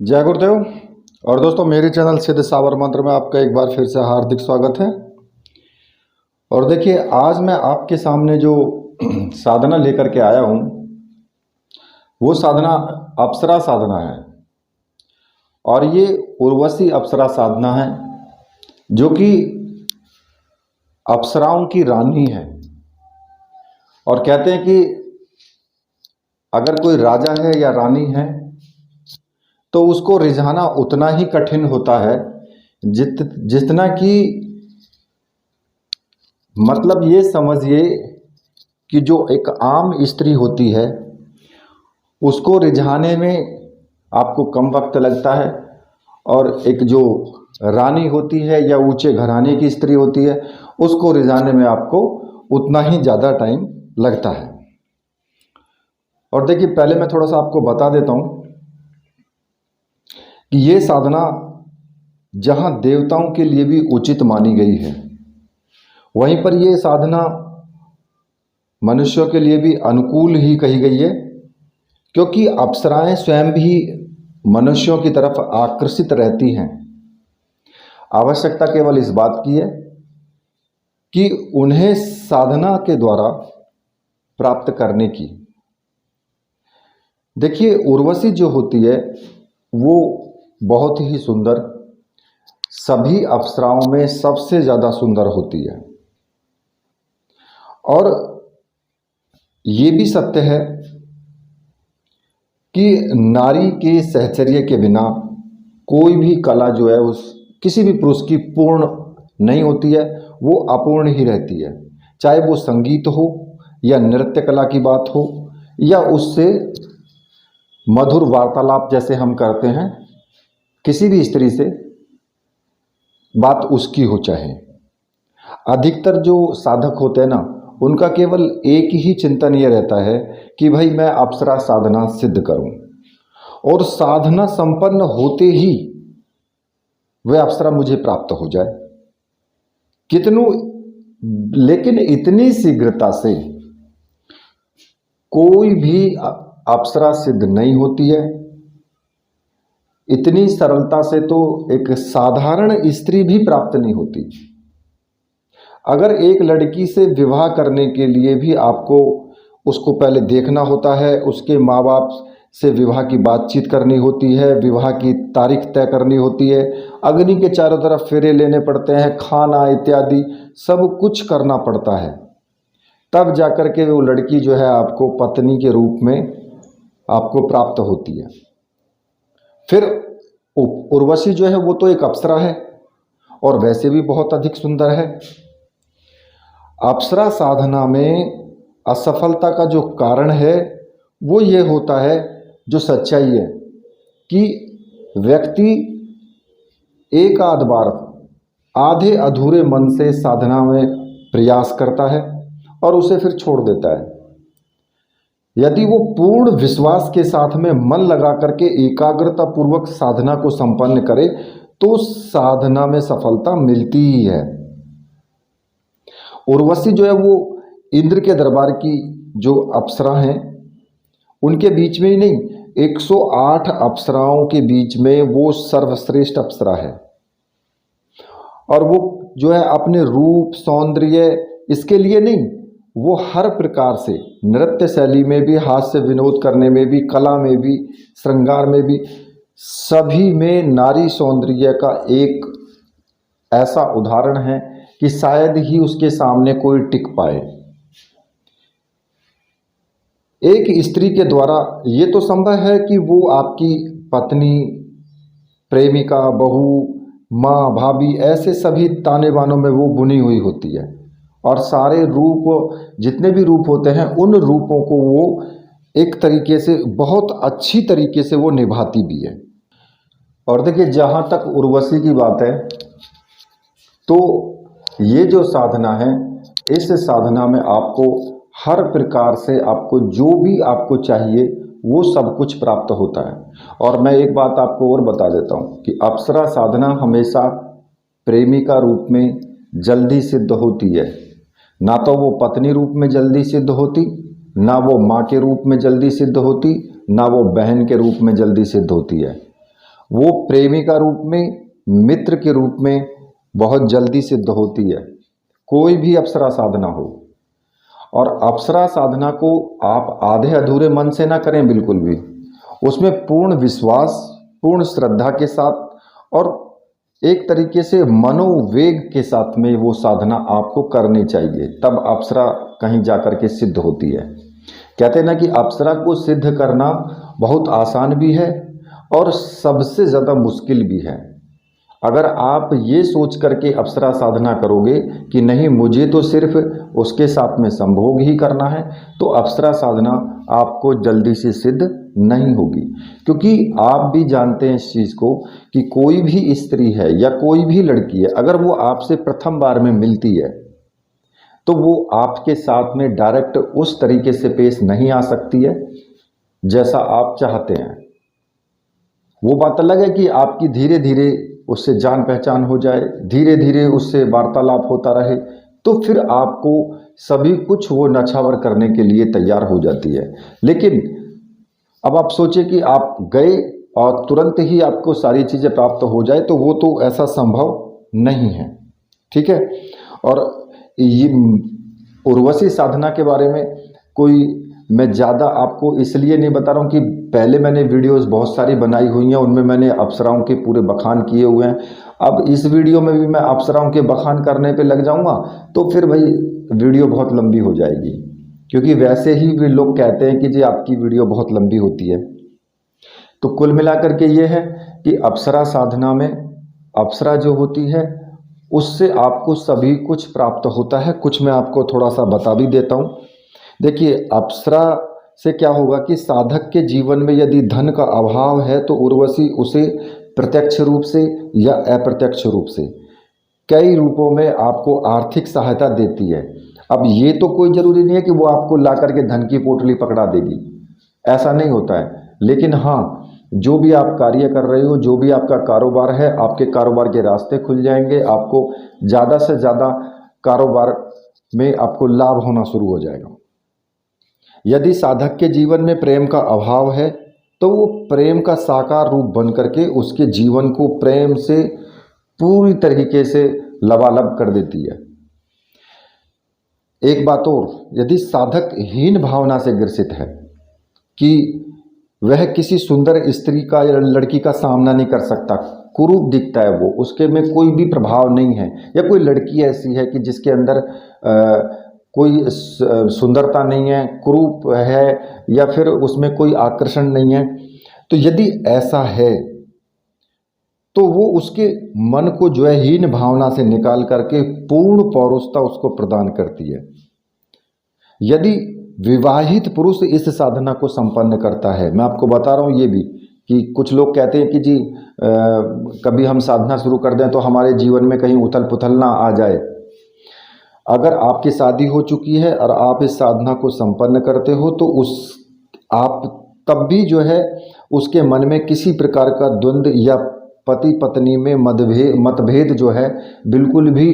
जय गुरुदेव। और दोस्तों, मेरे चैनल सिद्ध सावर मंत्र में आपका एक बार फिर से हार्दिक स्वागत है। और देखिए, आज मैं आपके सामने जो साधना लेकर के आया हूँ वो साधना अप्सरा साधना है। और ये उर्वशी अप्सरा साधना है जो कि अप्सराओं की रानी है। और कहते हैं कि अगर कोई राजा है या रानी है तो उसको रिझाना उतना ही कठिन होता है जितना कि मतलब ये समझिए कि जो एक आम स्त्री होती है उसको रिझाने में आपको कम वक्त लगता है, और एक जो रानी होती है या ऊंचे घराने की स्त्री होती है उसको रिझाने में आपको उतना ही ज़्यादा टाइम लगता है। और देखिए, पहले मैं थोड़ा सा आपको बता देता हूँ कि ये साधना जहाँ देवताओं के लिए भी उचित मानी गई है, वहीं पर ये साधना मनुष्यों के लिए भी अनुकूल ही कही गई है, क्योंकि अप्सराएं स्वयं भी मनुष्यों की तरफ आकर्षित रहती हैं। आवश्यकता केवल इस बात की है कि उन्हें साधना के द्वारा प्राप्त करने की। देखिए, उर्वशी जो होती है वो बहुत ही सुंदर, सभी अप्सराओं में सबसे ज़्यादा सुंदर होती है। और ये भी सत्य है कि नारी के सहचर्य के बिना कोई भी कला जो है उस किसी भी पुरुष की पूर्ण नहीं होती है, वो अपूर्ण ही रहती है। चाहे वो संगीत हो या नृत्य कला की बात हो या उससे मधुर वार्तालाप जैसे हम करते हैं, किसी भी स्त्री से बात उसकी हो। चाहे अधिकतर जो साधक होते हैं ना, उनका केवल एक ही चिंतन ये रहता है कि भाई मैं अप्सरा साधना सिद्ध करूं, और साधना संपन्न होते ही वह अप्सरा मुझे प्राप्त हो जाए। लेकिन इतनी शीघ्रता से कोई भी अप्सरा सिद्ध नहीं होती है। इतनी सरलता से तो एक साधारण स्त्री भी प्राप्त नहीं होती। अगर एक लड़की से विवाह करने के लिए भी आपको उसको पहले देखना होता है, उसके माँ बाप से विवाह की बातचीत करनी होती है, विवाह की तारीख तय करनी होती है, अग्नि के चारों तरफ फेरे लेने पड़ते हैं, खाना इत्यादि सब कुछ करना पड़ता है, तब जाकर के वो लड़की जो है आपको पत्नी के रूप में आपको प्राप्त होती है। फिर उर्वशी जो है वो तो एक अप्सरा है और वैसे भी बहुत अधिक सुंदर है। अप्सरा साधना में असफलता का जो कारण है वो ये होता है, जो सच्चाई है कि व्यक्ति एक आध बार आधे अधूरे मन से साधना में प्रयास करता है और उसे फिर छोड़ देता है। यदि वो पूर्ण विश्वास के साथ में मन लगा करके एकाग्रता पूर्वक साधना को संपन्न करे तो साधना में सफलता मिलती ही है। उर्वशी जो है वो इंद्र के दरबार की जो अप्सरा हैं उनके बीच में ही नहीं, 108 अप्सराओं के बीच में वो सर्वश्रेष्ठ अप्सरा है। और वो जो है अपने रूप सौंदर्य इसके लिए नहीं, वो हर प्रकार से नृत्य शैली में भी, हास्य विनोद करने में भी, कला में भी, श्रृंगार में भी, सभी में नारी सौंदर्य का एक ऐसा उदाहरण है कि शायद ही उसके सामने कोई टिक पाए। एक स्त्री के द्वारा ये तो संभव है कि वो आपकी पत्नी, प्रेमिका, बहू, माँ, भाभी, ऐसे सभी ताने बानों में वो बुनी हुई होती है, और सारे रूप जितने भी रूप होते हैं उन रूपों को वो एक तरीके से बहुत अच्छी तरीके से वो निभाती भी है। और देखिए, जहाँ तक उर्वशी की बात है तो ये जो साधना है, इस साधना में आपको हर प्रकार से आपको जो भी आपको चाहिए वो सब कुछ प्राप्त होता है। और मैं एक बात आपको और बता देता हूँ कि अप्सरा साधना हमेशा प्रेमी का रूप में जल्दी सिद्ध होती है। ना तो वो पत्नी रूप में जल्दी सिद्ध होती, ना वो माँ के रूप में जल्दी सिद्ध होती, ना वो बहन के रूप में जल्दी सिद्ध होती है। वो प्रेमी का रूप में, मित्र के रूप में बहुत जल्दी सिद्ध होती है, कोई भी अप्सरा साधना हो। और अप्सरा साधना को आप आधे अधूरे मन से ना करें, बिल्कुल भी उसमें पूर्ण विश्वास, पूर्ण श्रद्धा के साथ और एक तरीके से मनोवेग के साथ में वो साधना आपको करनी चाहिए, तब अप्सरा कहीं जाकर के सिद्ध होती है। कहते हैं ना कि अप्सरा को सिद्ध करना बहुत आसान भी है और सबसे ज़्यादा मुश्किल भी है। अगर आप ये सोच करके अप्सरा साधना करोगे कि नहीं मुझे तो सिर्फ उसके साथ में संभोग ही करना है, तो अप्सरा साधना आपको जल्दी से सिद्ध नहीं होगी। क्योंकि आप भी जानते हैं इस चीज़ को कि कोई भी स्त्री है या कोई भी लड़की है, अगर वो आपसे प्रथम बार में मिलती है तो वो आपके साथ में डायरेक्ट उस तरीके से पेश नहीं आ सकती है जैसा आप चाहते हैं। वो बात अलग है कि आपकी धीरे धीरे उससे जान पहचान हो जाए, धीरे धीरे उससे वार्तालाप होता रहे, तो फिर आपको सभी कुछ वो नछावर करने के लिए तैयार हो जाती है। लेकिन अब आप सोचिए कि आप गए और तुरंत ही आपको सारी चीज़ें प्राप्त हो जाए, तो वो तो ऐसा संभव नहीं है। ठीक है। और ये उर्वशी साधना के बारे में कोई मैं ज़्यादा आपको इसलिए नहीं बता रहा हूँ कि पहले मैंने वीडियोस बहुत सारी बनाई हुई हैं, उनमें मैंने अप्सराओं के पूरे बखान किए हुए हैं। अब इस वीडियो में भी मैं अप्सराओं के बखान करने पे लग जाऊँगा तो फिर भाई वीडियो बहुत लंबी हो जाएगी, क्योंकि वैसे ही भी लोग कहते हैं कि जी आपकी वीडियो बहुत लंबी होती है। तो कुल मिलाकर के ये है कि अप्सरा साधना में अप्सरा जो होती है उससे आपको सभी कुछ प्राप्त होता है। कुछ मैं आपको थोड़ा सा बता भी देता हूँ। देखिए, अप्सरा से क्या होगा कि साधक के जीवन में यदि धन का अभाव है तो उर्वशी उसे प्रत्यक्ष रूप से या अप्रत्यक्ष रूप से कई रूपों में आपको आर्थिक सहायता देती है। अब ये तो कोई ज़रूरी नहीं है कि वो आपको ला करके धन की पोटली पकड़ा देगी, ऐसा नहीं होता है। लेकिन हाँ, जो भी आप कार्य कर रहे हो, जो भी आपका कारोबार है, आपके कारोबार के रास्ते खुल जाएंगे, आपको ज़्यादा से ज़्यादा कारोबार में आपको लाभ होना शुरू हो जाएगा। यदि साधक के जीवन में प्रेम का अभाव है तो वो प्रेम का साकार रूप बन करके उसके जीवन को प्रेम से पूरी तरीके से लबालब कर देती है। एक बात और, यदि साधक हीन भावना से ग्रसित है कि वह किसी सुंदर स्त्री का या लड़की का सामना नहीं कर सकता, कुरूप दिखता है, वो उसके में कोई भी प्रभाव नहीं है, या कोई लड़की ऐसी है कि जिसके अंदर कोई सुंदरता नहीं है, कुरूप है, या फिर उसमें कोई आकर्षण नहीं है, तो यदि ऐसा है तो वो उसके मन को जो है हीन भावना से निकाल करके पूर्ण पौरुषता उसको प्रदान करती है। यदि विवाहित पुरुष इस साधना को संपन्न करता है, मैं आपको बता रहा हूँ ये भी कि कुछ लोग कहते हैं कि जी कभी हम साधना शुरू कर दें तो हमारे जीवन में कहीं उथल पुथल ना आ जाए। अगर आपकी शादी हो चुकी है और आप इस साधना को संपन्न करते हो तो आप तब भी जो है उसके मन में किसी प्रकार का द्वंद्व या पति पत्नी में मतभेद जो है बिल्कुल भी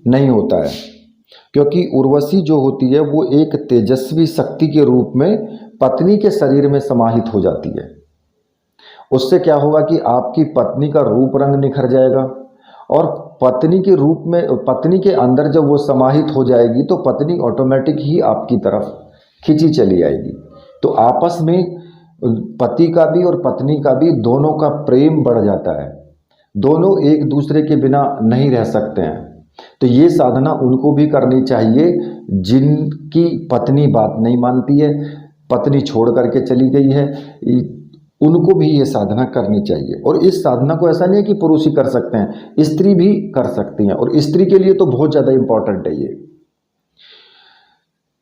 नहीं होता है, क्योंकि उर्वशी जो होती है वो एक तेजस्वी शक्ति के रूप में पत्नी के शरीर में समाहित हो जाती है। उससे क्या होगा कि आपकी पत्नी का रूप रंग निखर जाएगा, और पत्नी के रूप में, पत्नी के अंदर जब वो समाहित हो जाएगी तो पत्नी ऑटोमेटिक ही आपकी तरफ खिंची चली आएगी। तो आपस में पति का भी और पत्नी का भी दोनों का प्रेम बढ़ जाता है, दोनों एक दूसरे के बिना नहीं रह सकते हैं। तो ये साधना उनको भी करनी चाहिए जिनकी पत्नी बात नहीं मानती है, पत्नी छोड़ करके चली गई है, उनको भी ये साधना करनी चाहिए। और इस साधना को ऐसा नहीं है कि पुरुष ही कर सकते हैं, स्त्री भी कर सकती हैं, और स्त्री के लिए तो बहुत ज़्यादा इम्पोर्टेंट है ये।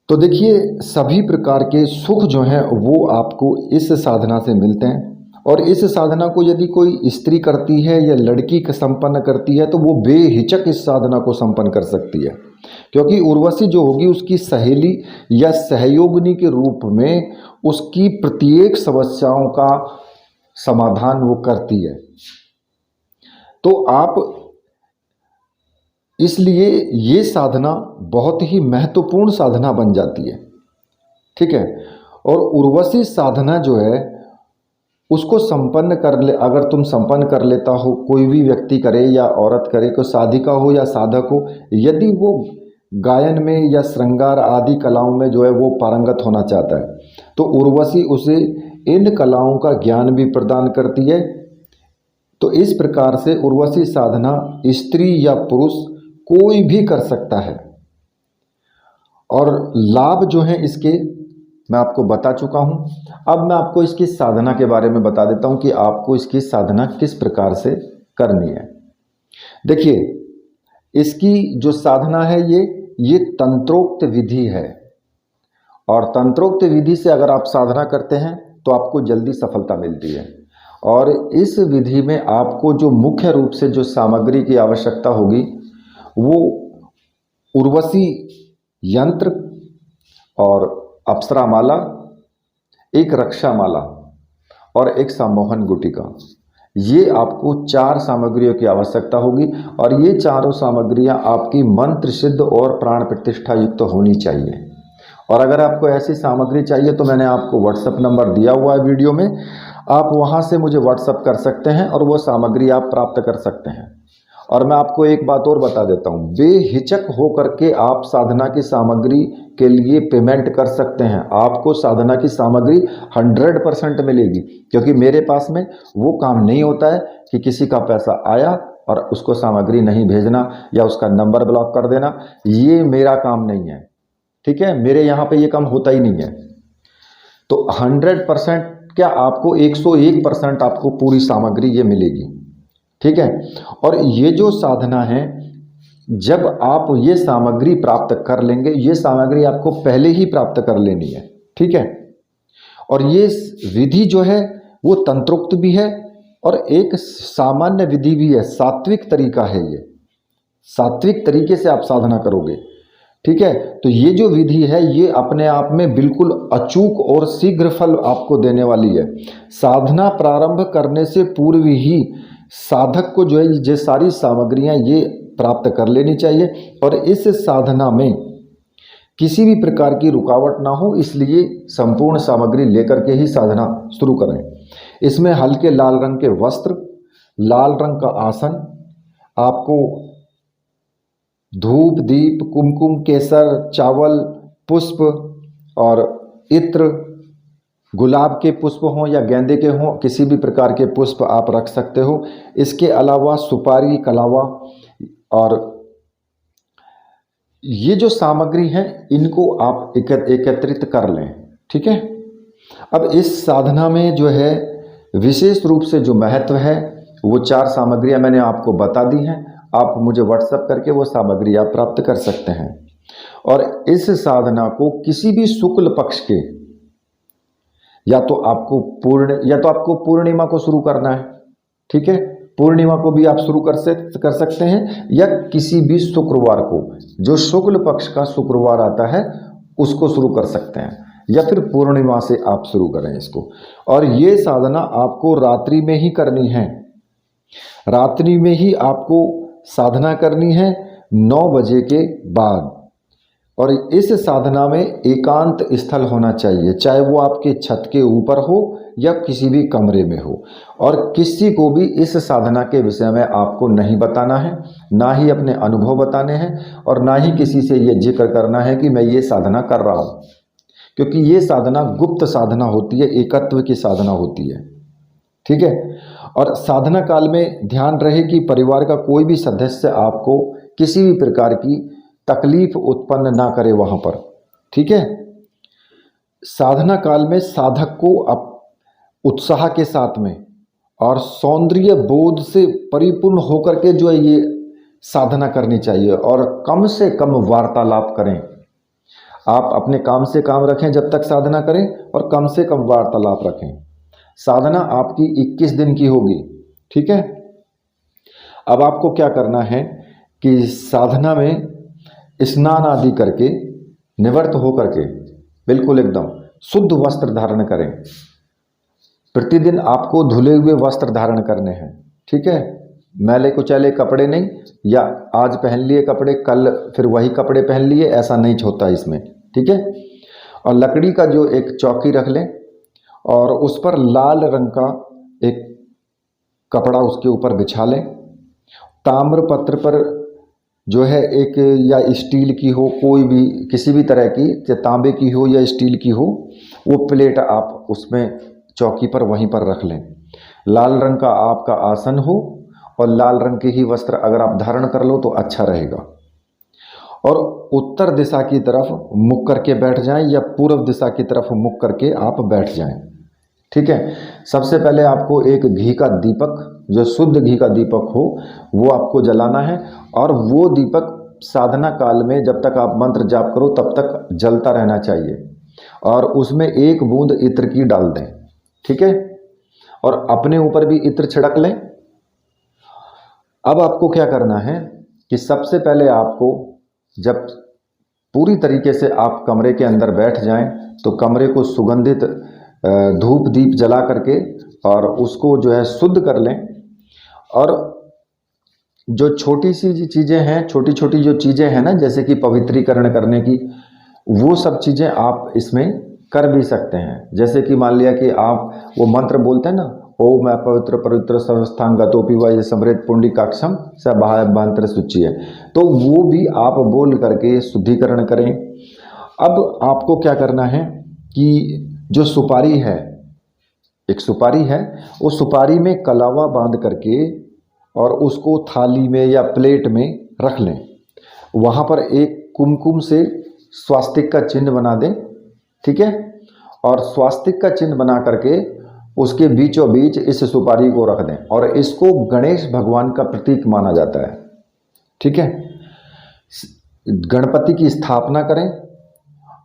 तो देखिए, सभी प्रकार के सुख जो हैं वो आपको इस साधना से मिलते हैं, और इस साधना को यदि कोई स्त्री करती है या लड़की संपन्न करती है तो वो बेहिचक इस साधना को संपन्न कर सकती है, क्योंकि उर्वशी जो होगी उसकी सहेली या सहयोगिनी के रूप में उसकी प्रत्येक समस्याओं का समाधान वो करती है। तो आप इसलिए ये साधना बहुत ही महत्वपूर्ण साधना बन जाती है। ठीक है। और उर्वशी साधना जो है उसको संपन्न कर ले। अगर तुम संपन्न कर लेता हो, कोई भी व्यक्ति करे या औरत करे, कोई साधिका हो या साधक हो, यदि वो गायन में या श्रृंगार आदि कलाओं में जो है वो पारंगत होना चाहता है, तो उर्वशी उसे इन कलाओं का ज्ञान भी प्रदान करती है। तो इस प्रकार से उर्वशी साधना स्त्री या पुरुष कोई भी कर सकता है। और लाभ जो है इसके मैं आपको बता चुका हूँ। अब मैं आपको इसकी साधना के बारे में बता देता हूँ कि आपको इसकी साधना किस प्रकार से करनी है। देखिए, इसकी जो साधना है ये तंत्रोक्त विधि है, और तंत्रोक्त विधि से अगर आप साधना करते हैं तो आपको जल्दी सफलता मिलती है। और इस विधि में आपको जो मुख्य रूप से जो सामग्री की आवश्यकता होगी वो उर्वशी यंत्र और अप्सरा माला, एक रक्षा माला और एक सम्मोहन गुटिका, ये आपको 4 सामग्रियों की आवश्यकता होगी। और ये चारों सामग्रियां आपकी मंत्र सिद्ध और प्राण प्रतिष्ठा युक्त होनी चाहिए। और अगर आपको ऐसी सामग्री चाहिए तो मैंने आपको व्हाट्सएप नंबर दिया हुआ है वीडियो में, आप वहां से मुझे व्हाट्सएप कर सकते हैं और वो सामग्री आप प्राप्त कर सकते हैं। और मैं आपको एक बात और बता देता हूँ, बेहिचक होकर के आप साधना की सामग्री के लिए पेमेंट कर सकते हैं। आपको साधना की सामग्री 100% मिलेगी, क्योंकि मेरे पास में वो काम नहीं होता है कि किसी का पैसा आया और उसको सामग्री नहीं भेजना या उसका नंबर ब्लॉक कर देना। ये मेरा काम नहीं है, ठीक है। मेरे यहाँ पे ये काम होता ही नहीं है। तो 100% क्या, आपको 101% आपको पूरी सामग्री ये मिलेगी, ठीक है। और ये जो साधना है, जब आप ये सामग्री प्राप्त कर लेंगे, ये सामग्री आपको पहले ही प्राप्त कर लेनी है, ठीक है। और ये विधि जो है वो तंत्रोक्त भी है और एक सामान्य विधि भी है, सात्विक तरीका है। ये सात्विक तरीके से आप साधना करोगे, ठीक है। तो ये जो विधि है ये अपने आप में बिल्कुल अचूक और शीघ्र फल आपको देने वाली है। साधना प्रारंभ करने से पूर्व ही साधक को जो है ये सारी सामग्रियां ये प्राप्त कर लेनी चाहिए। और इस साधना में किसी भी प्रकार की रुकावट ना हो, इसलिए संपूर्ण सामग्री लेकर के ही साधना शुरू करें। इसमें हल्के लाल रंग के वस्त्र, लाल रंग का आसन, आपको धूप, दीप, कुमकुम, केसर, चावल, पुष्प और इत्र, गुलाब के पुष्प हों या गेंदे के हों, किसी भी प्रकार के पुष्प आप रख सकते हो। इसके अलावा सुपारी, कलावा, और ये जो सामग्री है इनको आप एकत्रित कर लें, ठीक है। अब इस साधना में जो है विशेष रूप से जो महत्व है वो 4 सामग्रियां मैंने आपको बता दी हैं। आप मुझे व्हाट्सएप करके वो सामग्री आप प्राप्त कर सकते हैं। और इस साधना को किसी भी शुक्ल पक्ष के या तो आपको पूर्णिमा को शुरू करना है, ठीक है। पूर्णिमा को भी आप शुरू कर सकते हैं, या किसी भी शुक्रवार को, जो शुक्ल पक्ष का शुक्रवार आता है उसको शुरू कर सकते हैं, या फिर पूर्णिमा से आप शुरू करें इसको। और ये साधना आपको रात्रि में ही करनी है, रात्रि में ही आपको साधना करनी है 9 बजे के बाद। और इस साधना में एकांत स्थल होना चाहिए, चाहे वो आपके छत के ऊपर हो या किसी भी कमरे में हो। और किसी को भी इस साधना के विषय में आपको नहीं बताना है, ना ही अपने अनुभव बताने हैं, और ना ही किसी से ये जिक्र करना है कि मैं ये साधना कर रहा हूँ, क्योंकि ये साधना गुप्त साधना होती है, एकत्व की साधना होती है, ठीक है। और साधना काल में ध्यान रहे कि परिवार का कोई भी सदस्य आपको किसी भी प्रकार की तकलीफ उत्पन्न ना करे वहाँ पर, ठीक है। साधना काल में साधक को उत्साह के साथ में और सौंदर्य बोध से परिपूर्ण होकर के जो है ये साधना करनी चाहिए। और कम से कम वार्तालाप करें। आप अपने काम से काम रखें जब तक साधना करें, और कम से कम वार्तालाप रखें। साधना आपकी 21 दिन की होगी, ठीक है। अब आपको क्या करना है कि साधना में स्नान आदि करके, निवृत्त होकर के, बिल्कुल एकदम शुद्ध वस्त्र धारण करें। प्रतिदिन आपको धुले हुए वस्त्र धारण करने हैं, ठीक है। मैले कुचैले कपड़े नहीं, या आज पहन लिए कपड़े कल फिर वही कपड़े पहन लिए, ऐसा नहीं होता इसमें, ठीक है। और लकड़ी का जो एक चौकी रख लें, और उस पर लाल रंग का एक कपड़ा उसके ऊपर बिछा लें। ताम्रपत्र पर जो है एक या स्टील की हो, कोई भी किसी भी तरह की, चाहे तांबे की हो या स्टील की हो, वो प्लेट आप उसमें चौकी पर वहीं पर रख लें। लाल रंग का आपका आसन हो और लाल रंग के ही वस्त्र अगर आप धारण कर लो तो अच्छा रहेगा। और उत्तर दिशा की तरफ मुख करके बैठ जाएं या पूर्व दिशा की तरफ मुख करके आप बैठ जाएं। ठीक है। सबसे पहले आपको एक घी का दीपक, जो शुद्ध घी का दीपक हो, वो आपको जलाना है। और वो दीपक साधना काल में जब तक आप मंत्र जाप करो तब तक जलता रहना चाहिए। और उसमें एक बूंद इत्र की डाल दें। ठीक है। और अपने ऊपर भी इत्र छिड़क लें। अब आपको क्या करना है कि सबसे पहले आपको, जब पूरी तरीके से आप कमरे के अंदर बैठ जाएं, तो कमरे को सुगंधित धूप दीप जला करके और उसको जो है शुद्ध कर लें। और जो छोटी सी चीज़ें हैं, छोटी छोटी जो चीज़ें हैं ना, जैसे कि पवित्रीकरण करने की, वो सब चीज़ें आप इसमें कर भी सकते हैं। जैसे कि मान लिया कि आप वो मंत्र बोलते हैं ना, ओम मैं पवित्र पवित्र संस्थान गतोपि व समृत पुंडिकाक्षम स बाह्य मंत्र सूची है, तो वो भी आप बोल करके शुद्धिकरण करें। अब आपको क्या करना है कि जो सुपारी है, एक सुपारी है, उस सुपारी में कलावा बांध करके और उसको थाली में या प्लेट में रख लें। वहाँ पर एक कुमकुम से स्वास्तिक का चिन्ह बना दें। ठीक है। और स्वास्तिक का चिन्ह बना करके उसके बीचों बीच इस सुपारी को रख दें। और इसको गणेश भगवान का प्रतीक माना जाता है। ठीक है। गणपति की स्थापना करें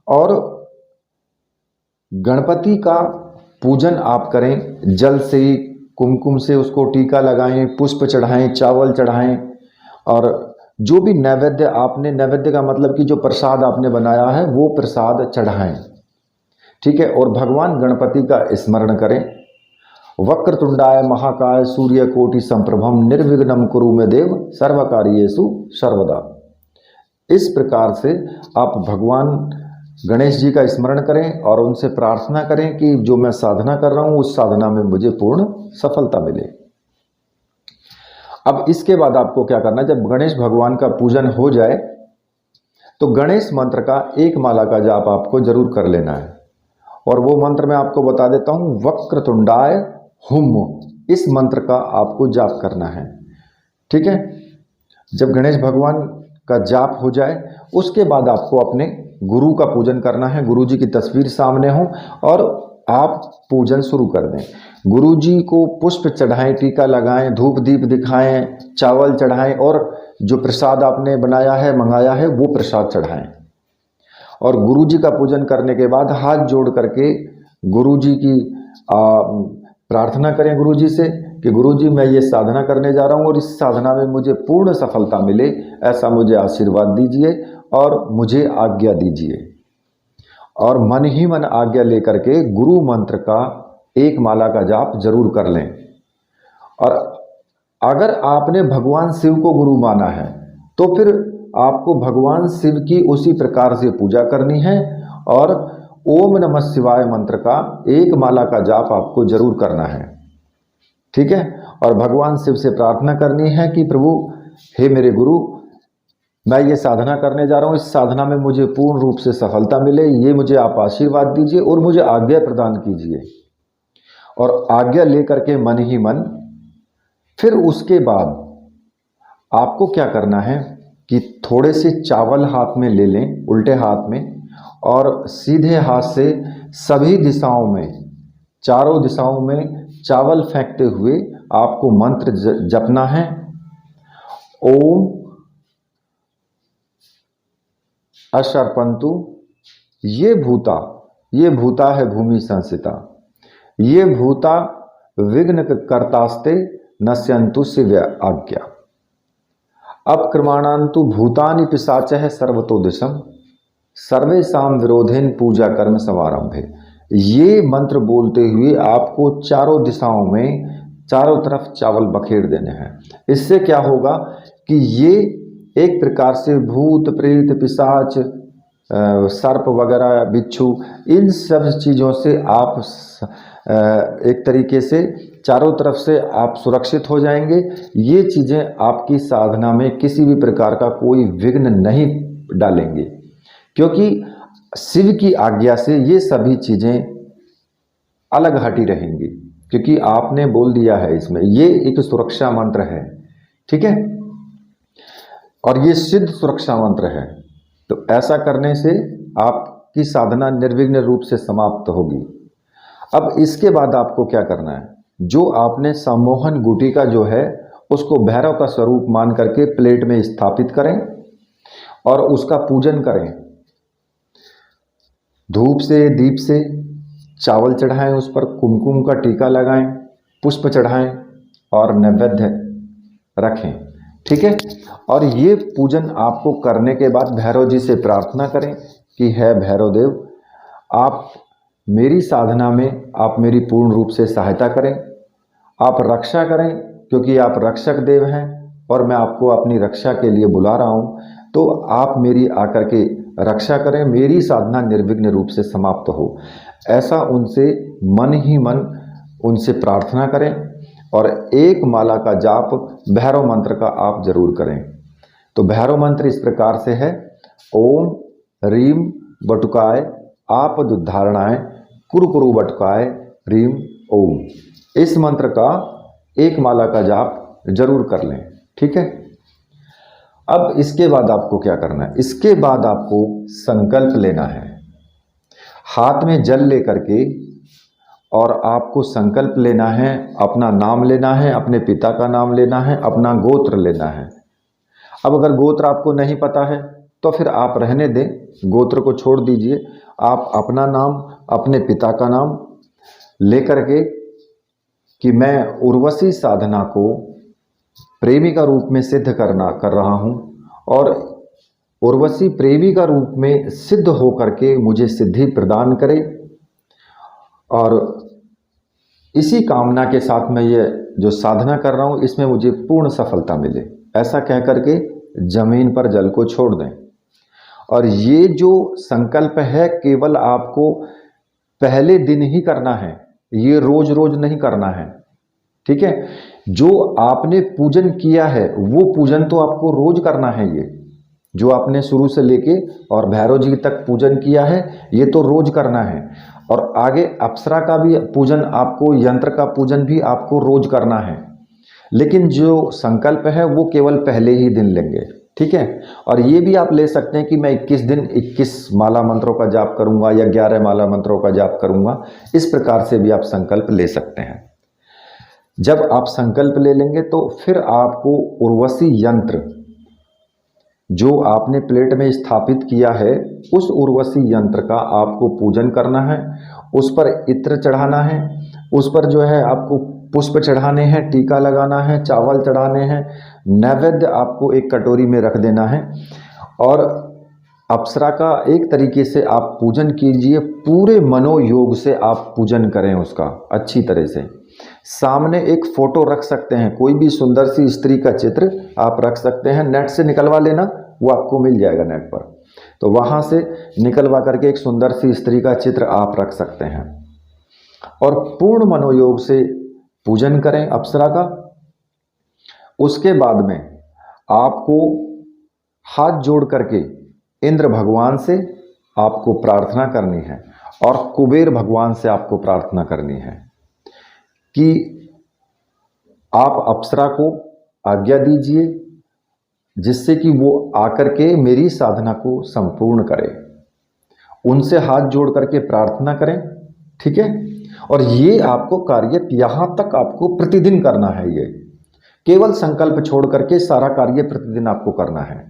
और गणपति का पूजन आप करें। जल से, कुमकुम से उसको टीका लगाएं, पुष्प चढ़ाएं, चावल चढ़ाएं। और जो भी नैवेद्य आपने, नैवेद्य का मतलब कि जो प्रसाद आपने बनाया है वो प्रसाद चढ़ाएं। ठीक है। और भगवान गणपति का स्मरण करें। वक्रतुंडाय महाकाय सूर्यकोटि संप्रभम निर्विघ्नं कुरु मे देव सर्वकार्येषु सर्वदा। इस प्रकार से आप भगवान गणेश जी का स्मरण करें और उनसे प्रार्थना करें कि जो मैं साधना कर रहा हूं उस साधना में मुझे पूर्ण सफलता मिले। अब इसके बाद आपको क्या करना है, जब गणेश भगवान का पूजन हो जाए तो गणेश मंत्र का एक माला का जाप आपको जरूर कर लेना है। और वो मंत्र मैं आपको बता देता हूं, वक्रतुंडाय हुम, इस मंत्र का आपको जाप करना है। ठीक है। जब गणेश भगवान का जाप हो जाए उसके बाद आपको अपने गुरु का पूजन करना है। गुरु जी की तस्वीर सामने हो और आप पूजन शुरू कर दें। गुरु जी को पुष्प चढ़ाएं, टीका लगाएं, धूप दीप दिखाएं, चावल चढ़ाएं और जो प्रसाद आपने बनाया है, मंगाया है, वो प्रसाद चढ़ाएं। और गुरु जी का पूजन करने के बाद हाथ जोड़ करके गुरु जी की प्रार्थना करें गुरु जी से कि गुरु जी मैं ये साधना करने जा रहा हूँ और इस साधना में मुझे पूर्ण सफलता मिले, ऐसा मुझे आशीर्वाद दीजिए और मुझे आज्ञा दीजिए। और मन ही मन आज्ञा लेकर के गुरु मंत्र का एक माला का जाप जरूर कर लें। और अगर आपने भगवान शिव को गुरु माना है तो फिर आपको भगवान शिव की उसी प्रकार से पूजा करनी है और ओम नमः शिवाय मंत्र का एक माला का जाप आपको जरूर करना है। ठीक है। और भगवान शिव से प्रार्थना करनी है कि प्रभु हे मेरे गुरु, मैं ये साधना करने जा रहा हूँ, इस साधना में मुझे पूर्ण रूप से सफलता मिले, ये मुझे आप आशीर्वाद दीजिए और मुझे आज्ञा प्रदान कीजिए। और आज्ञा लेकर के मन ही मन फिर उसके बाद आपको क्या करना है कि थोड़े से चावल हाथ में ले लें, उल्टे हाथ में, और सीधे हाथ से सभी दिशाओं में, चारों दिशाओं में चावल फेंकते हुए आपको मंत्र जपना है। ओम अशर्पंतु ये भूता है भूमि संसिता, ये भूता विघ्न कर्तास्ते नश्यंतु शिव आज्ञा। अपक्रमाणांतु भूतानि पिशाचः सर्वतो दिशम सर्वेषां विरोधेन पूजा कर्म समारंभे। ये मंत्र बोलते हुए आपको चारों दिशाओं में चारों तरफ चावल बखेर देने हैं। इससे क्या होगा कि ये एक प्रकार से भूत प्रेत पिशाच सर्प वगैरह बिच्छू, इन सब चीज़ों से आप एक तरीके से चारों तरफ से आप सुरक्षित हो जाएंगे। ये चीज़ें आपकी साधना में किसी भी प्रकार का कोई विघ्न नहीं डालेंगे, क्योंकि शिव की आज्ञा से ये सभी चीज़ें अलग हटी रहेंगी, क्योंकि आपने बोल दिया है इसमें, ये एक सुरक्षा मंत्र है, ठीक है, और ये सिद्ध सुरक्षा मंत्र है। तो ऐसा करने से आपकी साधना निर्विघ्न रूप से समाप्त होगी। अब इसके बाद आपको क्या करना है, जो आपने सम्मोहन गुटिका जो है उसको भैरव का स्वरूप मान करके प्लेट में स्थापित करें और उसका पूजन करें। धूप से, दीप से, चावल चढ़ाएं, उस पर कुमकुम का टीका लगाएं, पुष्प चढ़ाएं और नैवेद्य रखें, ठीक है। और ये पूजन आपको करने के बाद भैरव जी से प्रार्थना करें कि है भैरव देव, आप मेरी साधना में आप मेरी पूर्ण रूप से सहायता करें, आप रक्षा करें, क्योंकि आप रक्षक देव हैं और मैं आपको अपनी रक्षा के लिए बुला रहा हूं। तो आप मेरी आकर के रक्षा करें, मेरी साधना निर्विघ्न रूप से समाप्त हो। ऐसा उनसे मन ही मन उनसे प्रार्थना करें और एक माला का जाप भैरव मंत्र का आप जरूर करें। तो भैरव मंत्र इस प्रकार से है, ओम रीम बटुकाय आपदुद्धारणाय कुरु बटुकाय रीम ओम। इस मंत्र का एक माला का जाप जरूर कर लें, ठीक है। अब इसके बाद आपको क्या करना है, इसके बाद आपको संकल्प लेना है, हाथ में जल लेकर के, और आपको संकल्प लेना है, अपना नाम लेना है, अपने पिता का नाम लेना है, अपना गोत्र लेना है। अब अगर गोत्र आपको नहीं पता है तो फिर आप रहने दें, गोत्र को छोड़ दीजिए। आप अपना नाम, अपने पिता का नाम लेकर के कि मैं उर्वशी साधना को प्रेमी का रूप में सिद्ध कर रहा हूँ और उर्वशी प्रेमी का रूप में सिद्ध होकर के मुझे सिद्धि प्रदान करे, और इसी कामना के साथ मैं ये जो साधना कर रहा हूँ इसमें मुझे पूर्ण सफलता मिले। ऐसा कह करके जमीन पर जल को छोड़ दें। और ये जो संकल्प है केवल आपको पहले दिन ही करना है, ये रोज रोज नहीं करना है, ठीक है। जो आपने पूजन किया है वो पूजन तो आपको रोज करना है। ये जो आपने शुरू से लेके और भैरव जी तक पूजन किया है ये तो रोज करना है, और आगे अप्सरा का भी पूजन आपको, यंत्र का पूजन भी आपको रोज करना है। लेकिन जो संकल्प है वो केवल पहले ही दिन लेंगे, ठीक है। और ये भी आप ले सकते हैं कि मैं 21 दिन 21 माला मंत्रों का जाप करूंगा या 11 माला मंत्रों का जाप करूंगा। इस प्रकार से भी आप संकल्प ले सकते हैं। जब आप संकल्प ले लेंगे तो फिर आपको उर्वशी यंत्र जो आपने प्लेट में स्थापित किया है उस उर्वशी यंत्र का आपको पूजन करना है, उस पर इत्र चढ़ाना है, उस पर जो है आपको पुष्प चढ़ाने हैं, टीका लगाना है, चावल चढ़ाने हैं, नैवेद्य आपको एक कटोरी में रख देना है। और अप्सरा का एक तरीके से आप पूजन कीजिए, पूरे मनोयोग से आप पूजन करें उसका अच्छी तरह से। सामने एक फोटो रख सकते हैं, कोई भी सुंदर सी स्त्री का चित्र आप रख सकते हैं, नेट से निकलवा लेना, वो आपको मिल जाएगा नेट पर, तो वहाँ से निकलवा करके एक सुंदर सी स्त्री का चित्र आप रख सकते हैं और पूर्ण मनोयोग से पूजन करें अप्सरा का। उसके बाद में आपको हाथ जोड़ करके इंद्र भगवान से आपको प्रार्थना करनी है और कुबेर भगवान से आपको प्रार्थना करनी है कि आप अप्सरा को आज्ञा दीजिए जिससे कि वो आकर के मेरी साधना को संपूर्ण करे। उनसे हाथ जोड़ करके प्रार्थना करें, ठीक है। और ये आपको कार्य यहाँ तक आपको प्रतिदिन करना है, ये केवल संकल्प छोड़ करके सारा कार्य प्रतिदिन आपको करना है।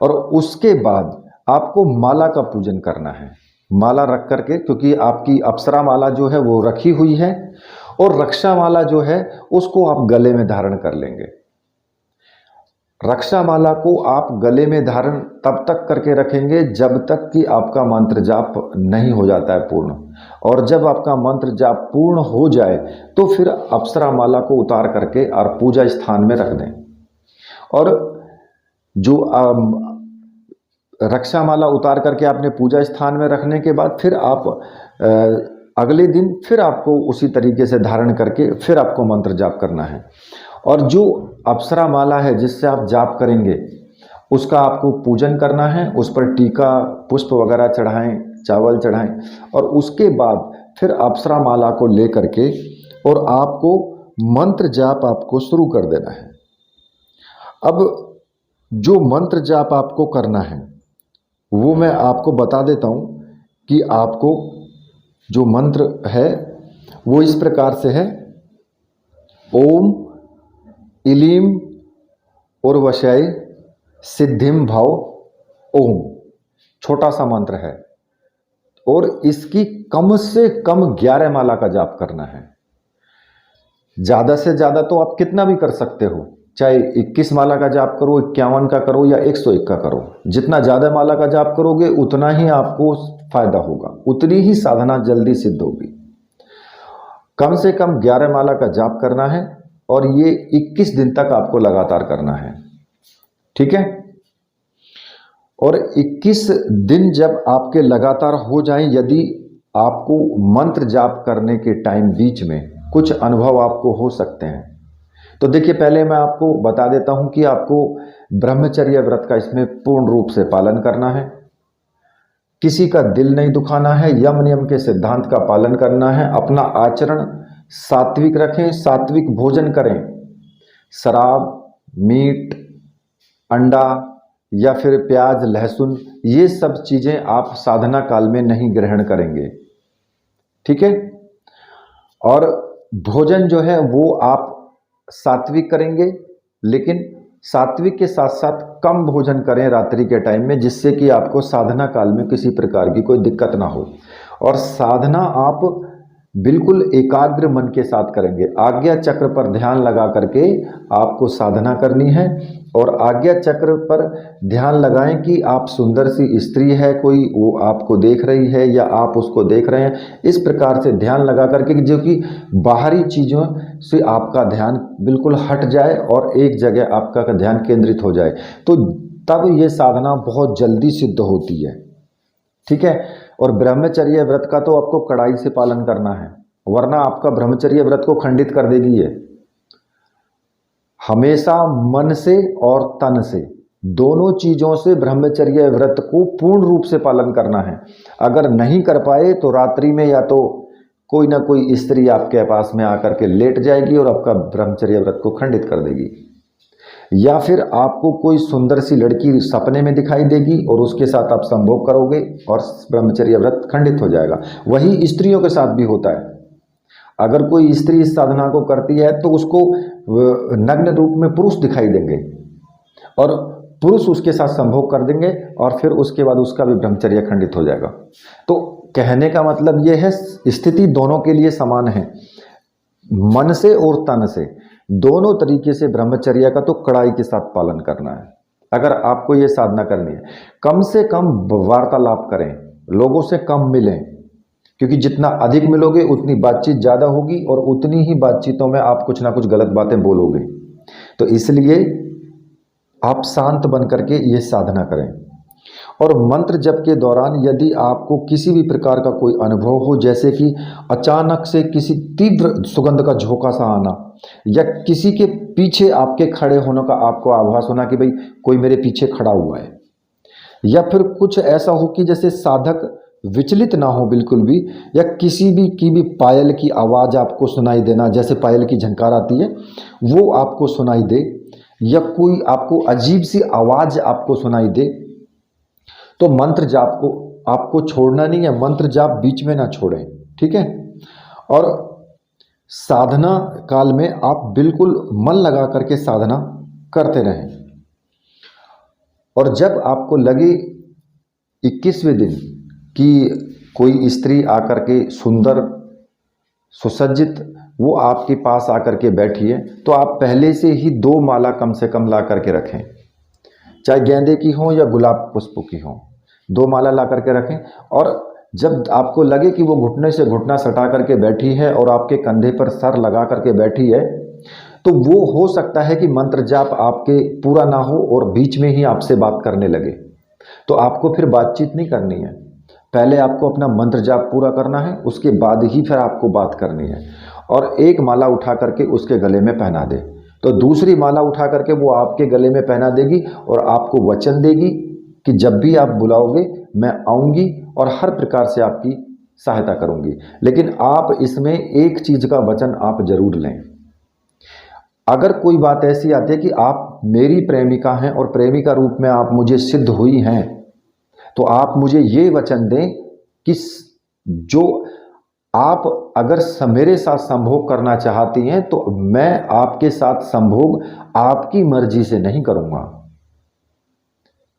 और उसके बाद आपको माला का पूजन करना है, माला रख करके, क्योंकि आपकी अप्सरा माला जो है वो रखी हुई है और रक्षा माला जो है उसको आप गले में धारण कर लेंगे। रक्षा माला को आप गले में धारण तब तक करके रखेंगे जब तक कि आपका मंत्र जाप नहीं हो जाता है पूर्ण, और जब आपका मंत्र जाप पूर्ण हो जाए तो फिर अप्सरा माला को उतार करके और पूजा स्थान में रख दें। और जो रक्षा माला उतार करके आपने पूजा स्थान में रखने के बाद फिर आप अगले दिन फिर आपको उसी तरीके से धारण करके फिर आपको मंत्र जाप करना है। और जो अप्सरा माला है जिससे आप जाप करेंगे उसका आपको पूजन करना है, उस पर टीका पुष्प वगैरह चढ़ाएं, चावल चढ़ाएं, और उसके बाद फिर अप्सरा माला को ले करके और आपको मंत्र जाप आपको शुरू कर देना है। अब जो मंत्र जाप आपको करना है वो मैं आपको बता देता हूँ कि आपको जो मंत्र है वो इस प्रकार से है। ओम इलीम उर्वशय सिद्धिम भव ओम, छोटा सा मंत्र है और इसकी कम से कम 11 माला का जाप करना है। ज़्यादा से ज़्यादा तो आप कितना भी कर सकते हो, चाहे 21 माला का जाप करो, 51 का करो या 101 का करो। जितना ज़्यादा माला का जाप करोगे उतना ही आपको फायदा होगा, उतनी ही साधना जल्दी सिद्ध होगी। कम से कम 11 माला का जाप करना है और ये 21 दिन तक आपको लगातार करना है, ठीक है। और 21 दिन जब आपके लगातार हो जाएं, यदि आपको मंत्र जाप करने के टाइम बीच में कुछ अनुभव आपको हो सकते हैं, तो देखिए पहले मैं आपको बता देता हूं कि आपको ब्रह्मचर्य व्रत का इसमें पूर्ण रूप से पालन करना है। किसी का दिल नहीं दुखाना है, यम नियम के सिद्धांत का पालन करना है, अपना आचरण सात्विक रखें, सात्विक भोजन करें। शराब, मीट, अंडा या फिर प्याज, लहसुन, ये सब चीज़ें आप साधना काल में नहीं ग्रहण करेंगे, ठीक है। और भोजन जो है वो आप सात्विक करेंगे, लेकिन सात्विक के साथ साथ कम भोजन करें रात्रि के टाइम में, जिससे कि आपको साधना काल में किसी प्रकार की कोई दिक्कत ना हो। और साधना आप बिल्कुल एकाग्र मन के साथ करेंगे। आज्ञा चक्र पर ध्यान लगा करके आपको साधना करनी है। और आज्ञा चक्र पर ध्यान लगाएं कि आप सुंदर सी स्त्री है कोई, वो आपको देख रही है या आप उसको देख रहे हैं। इस प्रकार से ध्यान लगा करके जो कि बाहरी चीज़ों से आपका ध्यान बिल्कुल हट जाए और एक जगह आपका ध्यान केंद्रित हो जाए, तो तब ये साधना बहुत जल्दी सिद्ध होती है, ठीक है। और ब्रह्मचर्य व्रत का तो आपको कड़ाई से पालन करना है, वरना आपका ब्रह्मचर्य व्रत को खंडित कर देगी ये। हमेशा मन से और तन से, दोनों चीज़ों से ब्रह्मचर्य व्रत को पूर्ण रूप से पालन करना है। अगर नहीं कर पाए तो रात्रि में या तो कोई ना कोई स्त्री आपके पास में आकर के लेट जाएगी और आपका ब्रह्मचर्य व्रत को खंडित कर देगी, या फिर आपको कोई सुंदर सी लड़की सपने में दिखाई देगी और उसके साथ आप संभोग करोगे और ब्रह्मचर्य व्रत खंडित हो जाएगा। वही स्त्रियों के साथ भी होता है। अगर कोई स्त्री इस साधना को करती है तो उसको नग्न रूप में पुरुष दिखाई देंगे और पुरुष उसके साथ संभोग कर देंगे और फिर उसके बाद उसका भी ब्रह्मचर्य खंडित हो जाएगा। तो कहने का मतलब ये है, स्थिति दोनों के लिए समान है, मन से और तन से, दोनों तरीके से ब्रह्मचर्य का तो कड़ाई के साथ पालन करना है। अगर आपको ये साधना करनी है, कम से कम वार्तालाप करें, लोगों से कम मिलें, क्योंकि जितना अधिक मिलोगे उतनी बातचीत ज़्यादा होगी और उतनी ही बातचीतों में आप कुछ ना कुछ गलत बातें बोलोगे। तो इसलिए आप शांत बन करके ये साधना करें। और मंत्र जप के दौरान यदि आपको किसी भी प्रकार का कोई अनुभव हो, जैसे कि अचानक से किसी तीव्र सुगंध का झोंका सा आना, या किसी के पीछे आपके खड़े होने का आपको आभास होना कि भाई कोई मेरे पीछे खड़ा हुआ है, या फिर कुछ ऐसा हो कि जैसे साधक विचलित ना हो बिल्कुल भी, या किसी भी की भी पायल की आवाज़ आपको सुनाई देना, जैसे पायल की झंकार आती है वो आपको सुनाई दे, या कोई आपको अजीब सी आवाज़ आपको सुनाई दे, तो मंत्र जाप को आपको छोड़ना नहीं है, मंत्र जाप बीच में ना छोड़ें, ठीक है। और साधना काल में आप बिल्कुल मन लगा करके साधना करते रहें। और जब आपको लगे 21वें दिन कि कोई स्त्री आकर के सुंदर सुसज्जित वो आपके पास आकर के बैठी है, तो आप पहले से ही 2 माला कम से कम ला करके रखें, चाहे गेंदे की हो या गुलाब पुष्प की हो, 2 माला ला करके रखें। और जब आपको लगे कि वो घुटने से घुटना सटा करके बैठी है और आपके कंधे पर सर लगा करके बैठी है, तो वो हो सकता है कि मंत्र जाप आपके पूरा ना हो और बीच में ही आपसे बात करने लगे, तो आपको फिर बातचीत नहीं करनी है। पहले आपको अपना मंत्र जाप पूरा करना है, उसके बाद ही फिर आपको बात करनी है। और एक माला उठा करके उसके गले में पहना दे, तो दूसरी माला उठा करके वो आपके गले में पहना देगी और आपको वचन देगी कि जब भी आप बुलाओगे मैं आऊँगी और हर प्रकार से आपकी सहायता करूँगी। लेकिन आप इसमें एक चीज़ का वचन आप जरूर लें। अगर कोई बात ऐसी आती है कि आप मेरी प्रेमिका हैं और प्रेमिका रूप में आप मुझे सिद्ध हुई हैं, तो आप मुझे ये वचन दें कि जो आप अगर मेरे साथ संभोग करना चाहती हैं तो मैं आपके साथ संभोग आपकी मर्जी से नहीं करूंगा।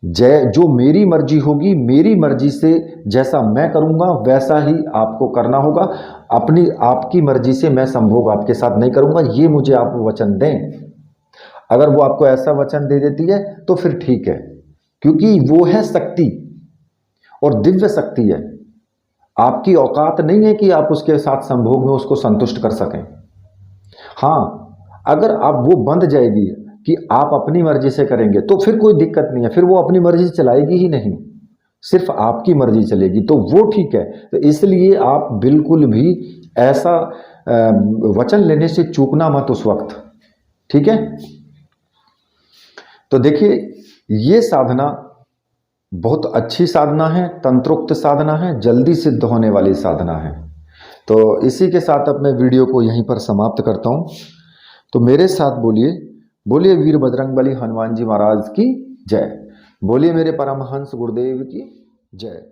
जो मेरी मर्जी होगी, मेरी मर्जी से जैसा मैं करूंगा वैसा ही आपको करना होगा। आपकी मर्जी से मैं संभोग आपके साथ नहीं करूंगा, ये मुझे आप वचन दें। अगर वो आपको ऐसा वचन दे देती है तो फिर ठीक है, क्योंकि वो है शक्ति और दिव्य शक्ति है। आपकी औकात नहीं है कि आप उसके साथ संभोग में उसको संतुष्ट कर सकें। हाँ, अगर आप वो बंध जाएगी कि आप अपनी मर्जी से करेंगे तो फिर कोई दिक्कत नहीं है, फिर वो अपनी मर्जी से चलाएगी ही नहीं, सिर्फ आपकी मर्जी चलेगी, तो वो ठीक है। तो इसलिए आप बिल्कुल भी ऐसा वचन लेने से चूकना मत उस वक्त, ठीक है। तो देखिए, ये साधना बहुत अच्छी साधना है, तंत्रोक्त साधना है, जल्दी सिद्ध होने वाली साधना है। तो इसी के साथ अपने वीडियो को यहीं पर समाप्त करता हूँ। तो मेरे साथ बोलिए, बोलिए वीर बजरंगबली हनुमान जी महाराज की जय, बोलिए मेरे परमहंस गुरुदेव की जय।